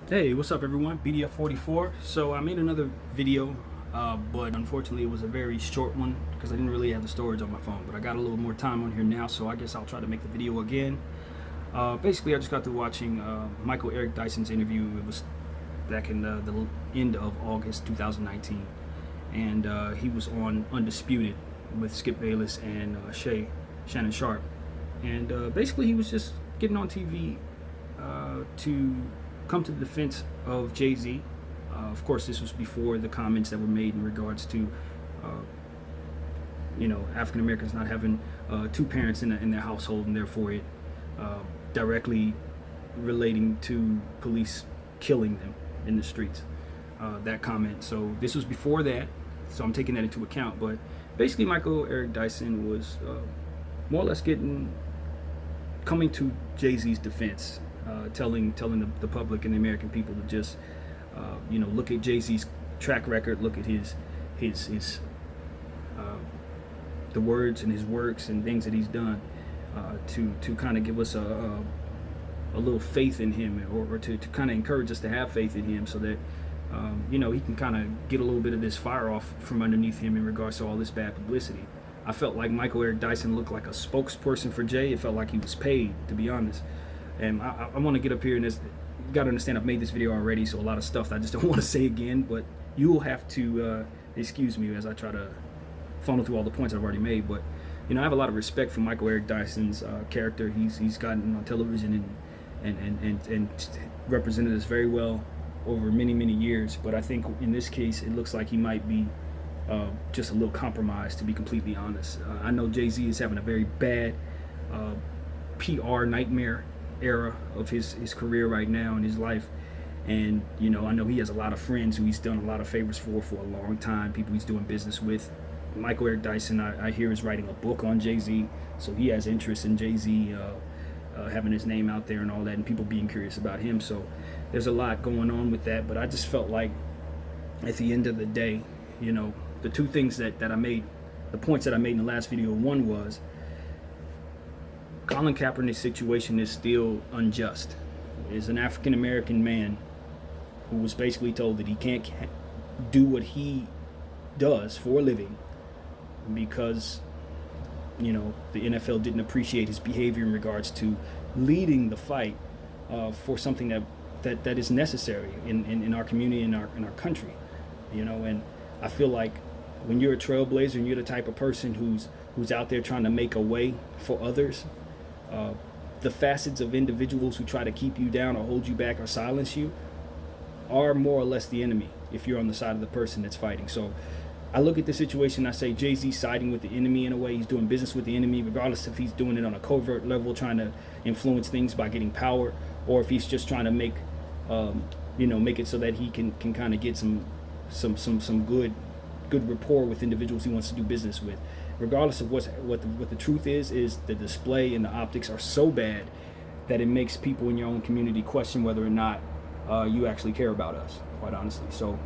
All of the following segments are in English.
Hey, what's up everyone? BDF44. So I made another video, but unfortunately it was a very short one because I didn't really have the storage on my phone. But I got a little more time on here now, so I guess I'll try to make the video again. Basically, I just got through watching Michael Eric Dyson's interview. It was back in the end of August 2019, and he was on Undisputed with Skip Bayless and Shannon Sharp. And basically, he was just getting on TV to come to the defense of Jay-Z. Of course, this was before the comments that were made in regards to, African Americans not having two parents in their household, and therefore it directly relating to police killing them in the streets. That comment. So this was before that. So I'm taking that into account. But basically, Michael Eric Dyson was more or less coming to Jay-Z's defense, telling the public and the American people to just look at Jay-Z's track record, look at his the words and his works and things that he's done, to kind of give us a little faith in him, or to kind of encourage us to have faith in him, so that he can kind of get a little bit of this fire off from underneath him in regards to all this bad publicity. I felt like Michael Eric Dyson looked like a spokesperson for Jay. It felt like he was paid, to be honest. And I want to get up here, and you got to understand, I've made this video already, so a lot of stuff I just don't want to say again, but you will have to excuse me as I try to funnel through all the points I've already made. But I have a lot of respect for Michael Eric Dyson's character. He's gotten on television and represented us very well over many years. But I think in this case, it looks like he might be just a little compromised, to be completely honest. I know Jay-Z is having a very bad PR nightmare era of his career right now in his life, and I know he has a lot of friends who he's done a lot of favors for a long time, people he's doing business with. Michael Eric Dyson, I hear, is writing a book on Jay-Z, so he has interest in Jay-Z having his name out there and all that, and people being curious about him. So there's a lot going on with that. But I just felt like at the end of the day, the two things that I made, the points that I made in the last video, one was Colin Kaepernick's situation is still unjust. Is an African American man who was basically told that he can't do what he does for a living because the NFL didn't appreciate his behavior in regards to leading the fight for something that is necessary in our community, in our country. And I feel like when you're a trailblazer and you're the type of person who's out there trying to make a way for others, the facets of individuals who try to keep you down or hold you back or silence you are more or less the enemy if you're on the side of the person that's fighting. So I look at the situation, I say Jay-Z's siding with the enemy in a way. He's doing business with the enemy, regardless if he's doing it on a covert level, trying to influence things by getting power, or if he's just trying to make it so that he can kind of get some good rapport with individuals he wants to do business with. Regardless of what the truth is the display and the optics are so bad that it makes people in your own community question whether or not you actually care about us, quite honestly. So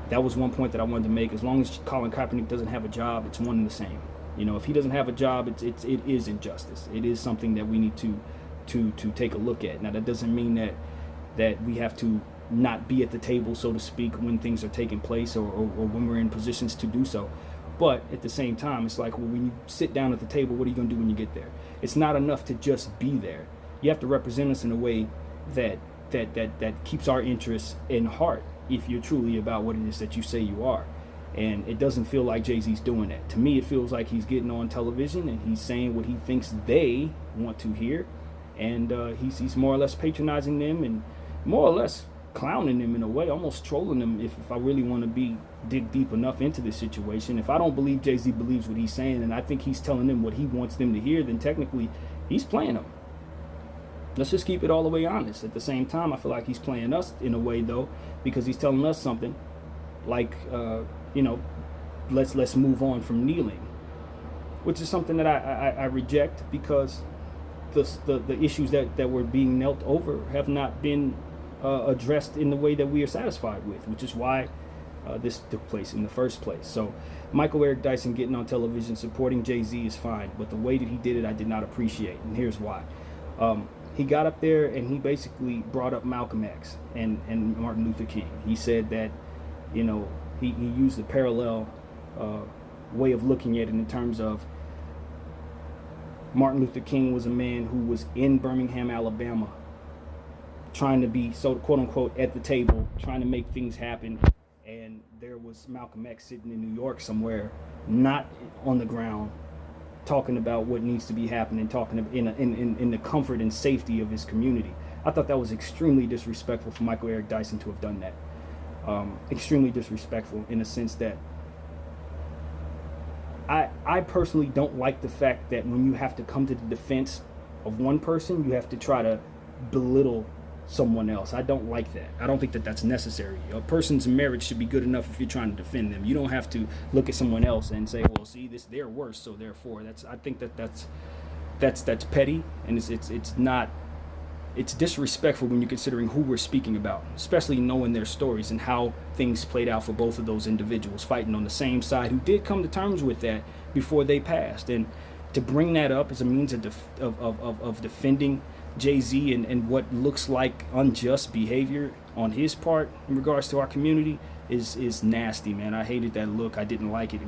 that was one point that I wanted to make. As long as Colin Kaepernick doesn't have a job, it's one and the same. If he doesn't have a job, it is injustice. It is something that we need to take a look at. Now, that doesn't mean that we have to not be at the table, so to speak, when things are taking place, or when we're in positions to do so. But at the same time, it's like, well, when you sit down at the table, what are you going to do when you get there? It's not enough to just be there. You have to represent us in a way that keeps our interests in heart, if you're truly about what it is that you say you are. And it doesn't feel like Jay-Z's doing that. To me, it feels like he's getting on television and he's saying what he thinks they want to hear, and he's more or less patronizing them and more or less clowning them in a way, almost trolling them. If I really want to dig deep enough into this situation, if I don't believe Jay-Z believes what he's saying, and I think he's telling them what he wants them to hear, then technically he's playing them. Let's just keep it all the way honest. At the same time, I feel like he's playing us in a way, though, because he's telling us something like, let's move on from kneeling, which is something that I reject, because the issues that were being knelt over have not been addressed in the way that we are satisfied with, which is why this took place in the first place. So Michael Eric Dyson getting on television supporting Jay-Z is fine, but the way that he did it, I did not appreciate, and here's why. he got up there and he basically brought up Malcolm X and Martin Luther King. He said that, you know, he used a parallel way of looking at it in terms of Martin Luther King was a man who was in Birmingham, Alabama, trying to be, so quote unquote, at the table, trying to make things happen. And there was Malcolm X sitting in New York somewhere, not on the ground, talking about what needs to be happening, talking in the comfort and safety of his community. I thought that was extremely disrespectful for Michael Eric Dyson to have done that. Extremely disrespectful in the sense that I personally don't like the fact that when you have to come to the defense of one person, you have to try to belittle someone else. I don't like that. I don't think that that's necessary. A person's merit should be good enough if you're trying to defend them. You don't have to look at someone else and say, well, see, they're worse, so therefore I think that's petty, and it's disrespectful when you're considering who we're speaking about, especially knowing their stories and how things played out for both of those individuals fighting on the same side who did come to terms with that before they passed. And to bring that up as a means of defending Jay-Z and what looks like unjust behavior on his part in regards to our community is nasty, man. I hated that look. I didn't like it.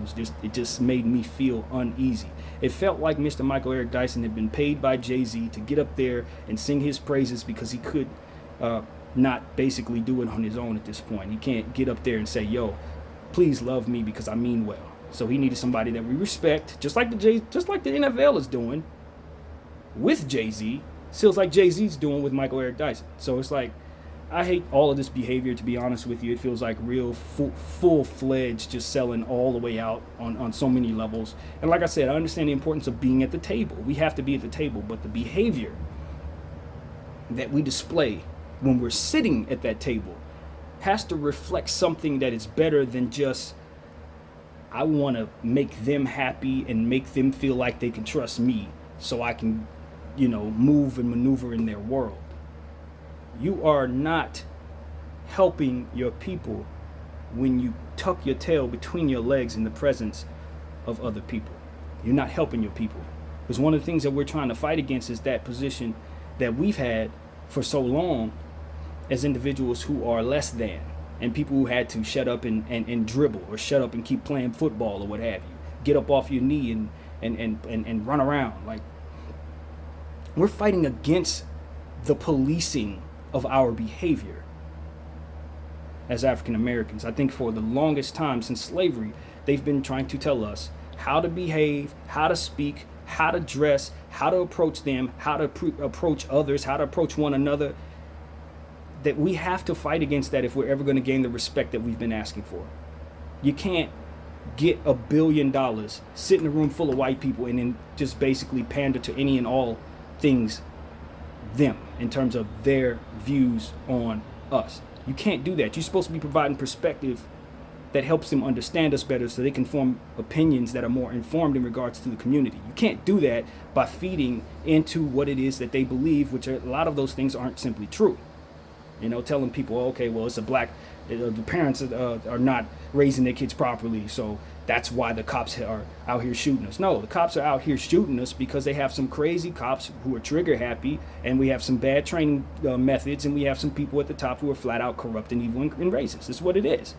It just made me feel uneasy. It felt like Mr. Michael Eric Dyson had been paid by Jay-Z to get up there and sing his praises because he could not basically do it on his own at this point. He can't get up there and say, yo, please love me because I mean well. So he needed somebody that we respect, just like the NFL is doing with Jay-Z. Feels like Jay-Z's doing with Michael Eric Dyson. So it's like, I hate all of this behavior, to be honest with you. It feels like real full-fledged just selling all the way out on so many levels. And like I said, I understand the importance of being at the table. We have to be at the table, but the behavior that we display when we're sitting at that table has to reflect something that is better than just, I want to make them happy and make them feel like they can trust me so I can, move and maneuver in their world. You are not helping your people when you tuck your tail between your legs in the presence of other people. You're not helping your people. Because one of the things that we're trying to fight against is that position that we've had for so long as individuals who are less than, and people who had to shut up and dribble, or shut up and keep playing football, or what have you. Get up off your knee and run around. Like, we're fighting against the policing of our behavior as African Americans. I think for the longest time since slavery, they've been trying to tell us how to behave, how to speak, how to dress, how to approach them, how to approach others, how to approach one another. That we have to fight against that if we're ever going to gain the respect that we've been asking for. You can't get $1 billion, sit in a room full of white people, and then just basically pander to any and all things them in terms of their views on us. You can't do that. You're supposed to be providing perspective that helps them understand us better so they can form opinions that are more informed in regards to the community. You can't do that by feeding into what it is that they believe, which a lot of those things aren't simply true. Telling people, okay, well, it's a black, the parents are not raising their kids properly, so that's why the cops are out here shooting us. No, the cops are out here shooting us because they have some crazy cops who are trigger happy, and we have some bad training methods, and we have some people at the top who are flat out corrupt and evil and racist. That's what it is.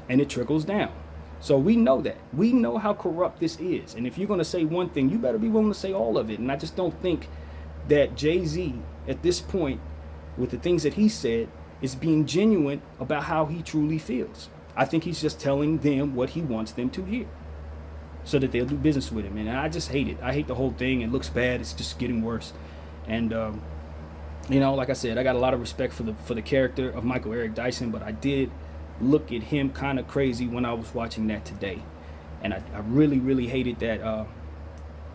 And it trickles down. So we know that. We know how corrupt this is. And if you're going to say one thing, you better be willing to say all of it. And I just don't think that Jay-Z at this point, with the things that he said, is being genuine about how he truly feels. I think he's just telling them what he wants them to hear so that they'll do business with him. And I just hate it. I hate the whole thing. It looks bad. It's just getting worse. And, like I said, I got a lot of respect for the character of Michael Eric Dyson, but I did look at him kind of crazy when I was watching that today. And I really, really hated that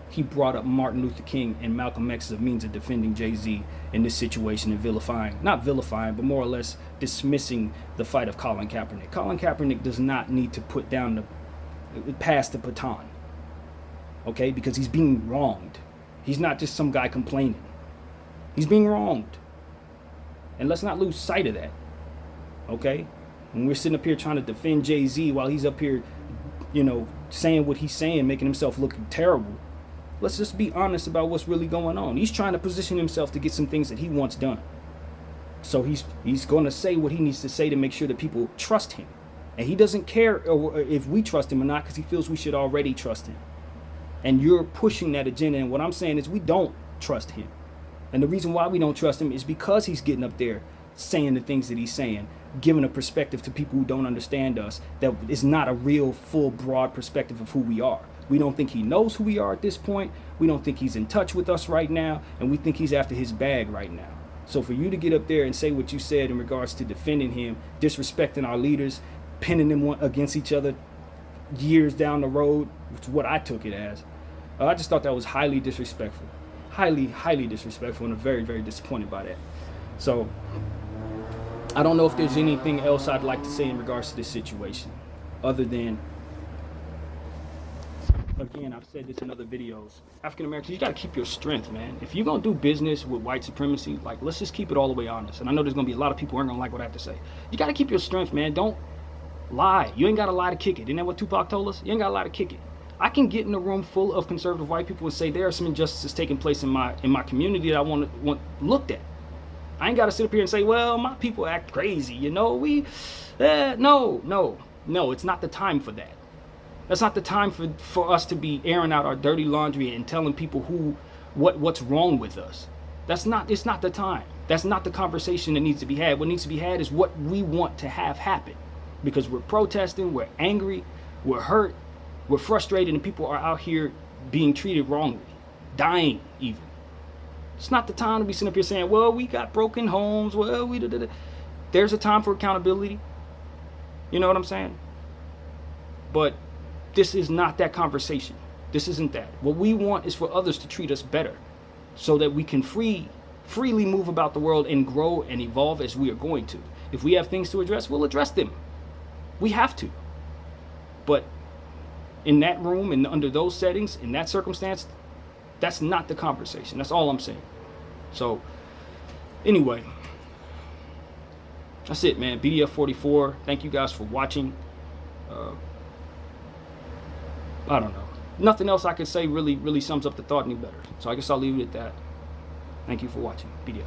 he brought up Martin Luther King and Malcolm X as a means of defending Jay-Z in this situation and not vilifying, but more or less dismissing the fight of Colin Kaepernick. Colin Kaepernick does not need to pass the baton, okay? Because he's being wronged. He's not just some guy complaining. He's being wronged. And let's not lose sight of that, okay? When we're sitting up here trying to defend Jay-Z while he's up here, saying what he's saying, making himself look terrible, Let's just be honest about what's really going on. He's trying to position himself to get some things that he wants done. So he's going to say what he needs to say to make sure that people trust him. And he doesn't care if we trust him or not, because he feels we should already trust him. And you're pushing that agenda. And what I'm saying is we don't trust him. And the reason why we don't trust him is because he's getting up there saying the things that he's saying, giving a perspective to people who don't understand us that is not a real, full, broad perspective of who we are. We don't think he knows who we are at this point. We don't think he's in touch with us right now. And we think he's after his bag right now. So for you to get up there and say what you said in regards to defending him, disrespecting our leaders, pinning them against each other years down the road, which is what I took it as, I just thought that was highly disrespectful. Highly, highly disrespectful, and I'm very, very disappointed by that. So I don't know if there's anything else I'd like to say in regards to this situation, other than, again, I've said this in other videos, African Americans, you got to keep your strength, man. If you're going to do business with white supremacy, like, let's just keep it all the way honest. And I know there's going to be a lot of people who aren't going to like what I have to say. You got to keep your strength, man. Don't lie. You ain't got to lie to kick it. Isn't that what Tupac told us? You ain't got to lie to kick it. I can get in a room full of conservative white people and say there are some injustices taking place in my community that I want looked at. I ain't got to sit up here and say, well, my people act crazy, you know. No, it's not the time for that. That's not the time for us to be airing out our dirty laundry and telling people what's wrong with us. It's not the time. That's not the conversation that needs to be had. What needs to be had is what we want to have happen. Because we're protesting, we're angry, we're hurt, we're frustrated, and people are out here being treated wrongly, dying even. It's not the time to be sitting up here saying, well, we got broken homes, well, we da. There's a time for accountability. You know what I'm saying? But this is not that conversation. This isn't that. What we want is for others to treat us better so that we can freely move about the world and grow and evolve as we are going to. If we have things to address, we'll address them. We have to. But in that room and under those settings, in that circumstance, that's not the conversation. That's all I'm saying. So, anyway, that's it, man. BDF 44. Thank you guys for watching. I don't know. Nothing else I could say really sums up the thought any better. So I guess I'll leave it at that. Thank you for watching. BDF.